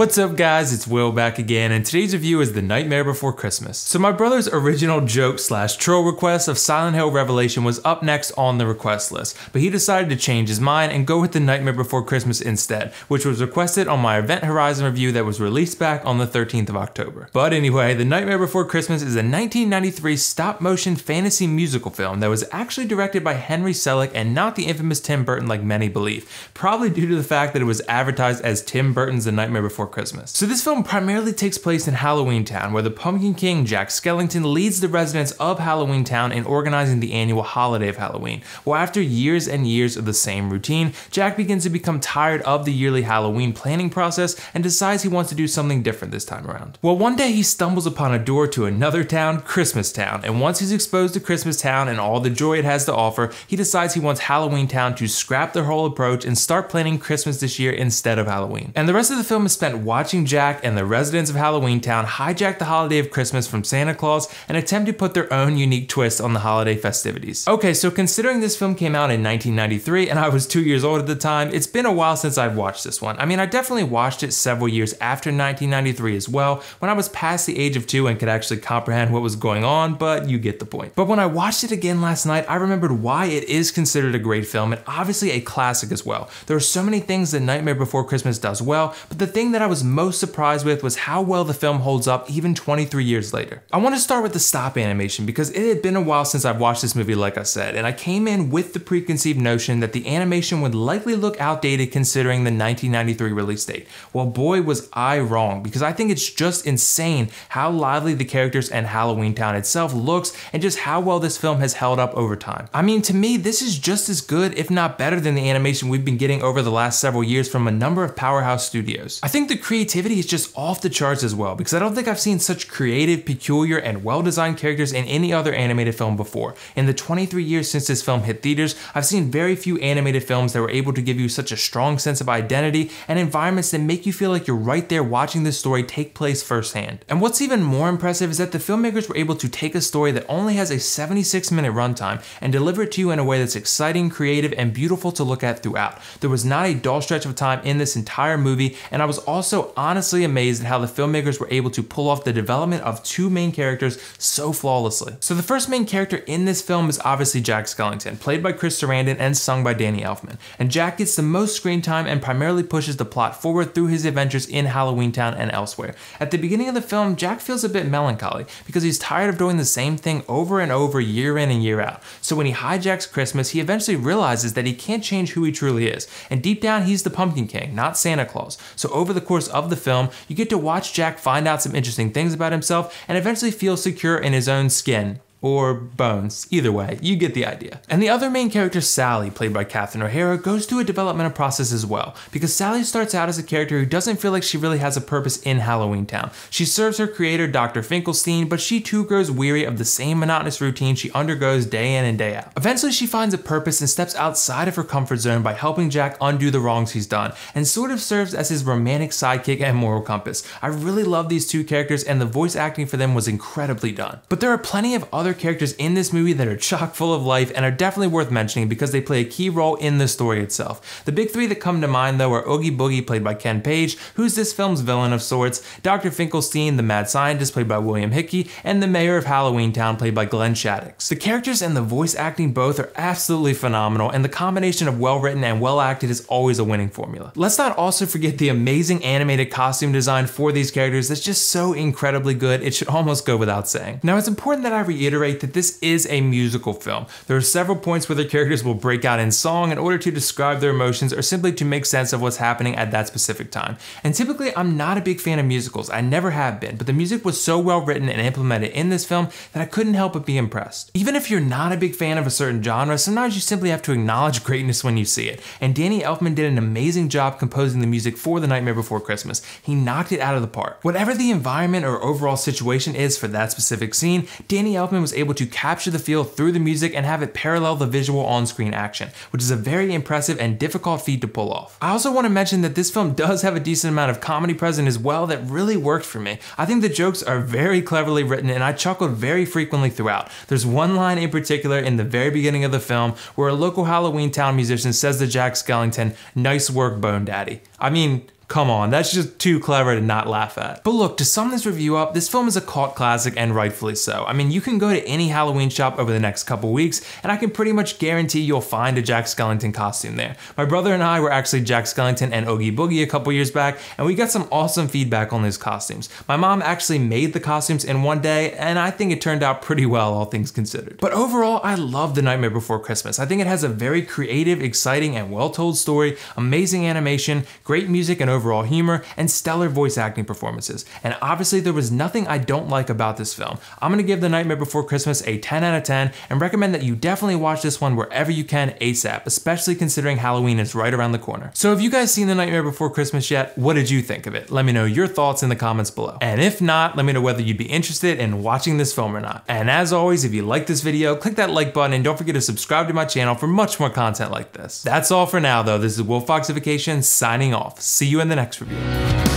What's up guys, it's Will back again, and today's review is The Nightmare Before Christmas. So my brother's original joke / troll request of Silent Hill Revelation was up next on the request list, but he decided to change his mind and go with The Nightmare Before Christmas instead, which was requested on my Event Horizon review that was released back on the 13th of October. But anyway, The Nightmare Before Christmas is a 1993 stop-motion fantasy musical film that was actually directed by Henry Selick and not the infamous Tim Burton like many believe, probably due to the fact that it was advertised as Tim Burton's The Nightmare Before Christmas. So this film primarily takes place in Halloween Town, where the Pumpkin King, Jack Skellington, leads the residents of Halloween Town in organizing the annual holiday of Halloween. Well, after years and years of the same routine, Jack begins to become tired of the yearly Halloween planning process and decides he wants to do something different this time around. Well, one day he stumbles upon a door to another town, Christmas Town, and once he's exposed to Christmas Town and all the joy it has to offer, he decides he wants Halloween Town to scrap their whole approach and start planning Christmas this year instead of Halloween. And the rest of the film is spent watching Jack and the residents of Halloween Town hijack the holiday of Christmas from Santa Claus and attempt to put their own unique twist on the holiday festivities. Okay, so considering this film came out in 1993 and I was 2 years old at the time, it's been a while since I've watched this one. I mean, I definitely watched it several years after 1993 as well, when I was past the age of 2 and could actually comprehend what was going on, but you get the point. But when I watched it again last night, I remembered why it is considered a great film and obviously a classic as well. There are so many things that Nightmare Before Christmas does well, but the thing that I was most surprised with was how well the film holds up even 23 years later. I want to start with the stop animation because it had been a while since I've watched this movie, like I said, and I came in with the preconceived notion that the animation would likely look outdated considering the 1993 release date. Well, boy was I wrong, because I think it's just insane how lively the characters and Halloween Town itself looks and just how well this film has held up over time. I mean, to me, this is just as good, if not better, than the animation we've been getting over the last several years from a number of powerhouse studios. I think the creativity is just off the charts as well, because I don't think I've seen such creative, peculiar, and well-designed characters in any other animated film before. In the 23 years since this film hit theaters, I've seen very few animated films that were able to give you such a strong sense of identity and environments that make you feel like you're right there watching this story take place firsthand. And what's even more impressive is that the filmmakers were able to take a story that only has a 76-minute runtime and deliver it to you in a way that's exciting, creative, and beautiful to look at throughout. There was not a dull stretch of time in this entire movie, and I was also honestly amazed at how the filmmakers were able to pull off the development of two main characters so flawlessly. So the first main character in this film is obviously Jack Skellington, played by Chris Sarandon and sung by Danny Elfman. And Jack gets the most screen time and primarily pushes the plot forward through his adventures in Halloween Town and elsewhere. At the beginning of the film, Jack feels a bit melancholy because he's tired of doing the same thing over and over year in and year out. So when he hijacks Christmas, he eventually realizes that he can't change who he truly is. And deep down, he's the Pumpkin King, not Santa Claus. So over the course of the film, you get to watch Jack find out some interesting things about himself and eventually feel secure in his own skin. Or bones. Either way, you get the idea. And the other main character, Sally, played by Catherine O'Hara, goes through a developmental process as well, because Sally starts out as a character who doesn't feel like she really has a purpose in Halloween Town. She serves her creator, Dr. Finkelstein, but she too grows weary of the same monotonous routine she undergoes day in and day out. Eventually, she finds a purpose and steps outside of her comfort zone by helping Jack undo the wrongs he's done, and sort of serves as his romantic sidekick and moral compass. I really love these two characters, and the voice acting for them was incredibly done. But there are plenty of other characters in this movie that are chock full of life and are definitely worth mentioning because they play a key role in the story itself. The big three that come to mind though are Oogie Boogie, played by Ken Page, who's this film's villain of sorts, Dr. Finkelstein, the mad scientist, played by William Hickey, and the mayor of Halloween Town, played by Glenn Shadix. The characters and the voice acting both are absolutely phenomenal, and the combination of well written and well acted is always a winning formula. Let's not also forget the amazing animated costume design for these characters that's just so incredibly good, it should almost go without saying. Now, it's important that I reiterate that this is a musical film. There are several points where the characters will break out in song in order to describe their emotions or simply to make sense of what's happening at that specific time. And typically, I'm not a big fan of musicals. I never have been, but the music was so well written and implemented in this film that I couldn't help but be impressed. Even if you're not a big fan of a certain genre, sometimes you simply have to acknowledge greatness when you see it. And Danny Elfman did an amazing job composing the music for The Nightmare Before Christmas. He knocked it out of the park. Whatever the environment or overall situation is for that specific scene, Danny Elfman was able to capture the feel through the music and have it parallel the visual on-screen action, which is a very impressive and difficult feat to pull off. I also want to mention that this film does have a decent amount of comedy present as well that really worked for me. I think the jokes are very cleverly written and I chuckled very frequently throughout. There's one line in particular in the very beginning of the film where a local Halloween Town musician says to Jack Skellington, "Nice work, Bone Daddy." I mean, Come on, that's just too clever to not laugh at. But look, to sum this review up, this film is a cult classic and rightfully so. I mean, you can go to any Halloween shop over the next couple weeks and I can pretty much guarantee you'll find a Jack Skellington costume there. My brother and I were actually Jack Skellington and Oogie Boogie a couple years back and we got some awesome feedback on those costumes. My mom actually made the costumes in one day and I think it turned out pretty well, all things considered. But overall, I love The Nightmare Before Christmas. I think it has a very creative, exciting, and well-told story, amazing animation, great music and overall humor, and stellar voice acting performances. And obviously there was nothing I don't like about this film. I'm gonna give The Nightmare Before Christmas a 10 out of 10 and recommend that you definitely watch this one wherever you can ASAP, especially considering Halloween is right around the corner. So have you guys seen The Nightmare Before Christmas yet? What did you think of it? Let me know your thoughts in the comments below. And if not, let me know whether you'd be interested in watching this film or not. And as always, if you like this video, click that like button and don't forget to subscribe to my channel for much more content like this. That's all for now though. This is WillFoxification signing off. See you in the next review.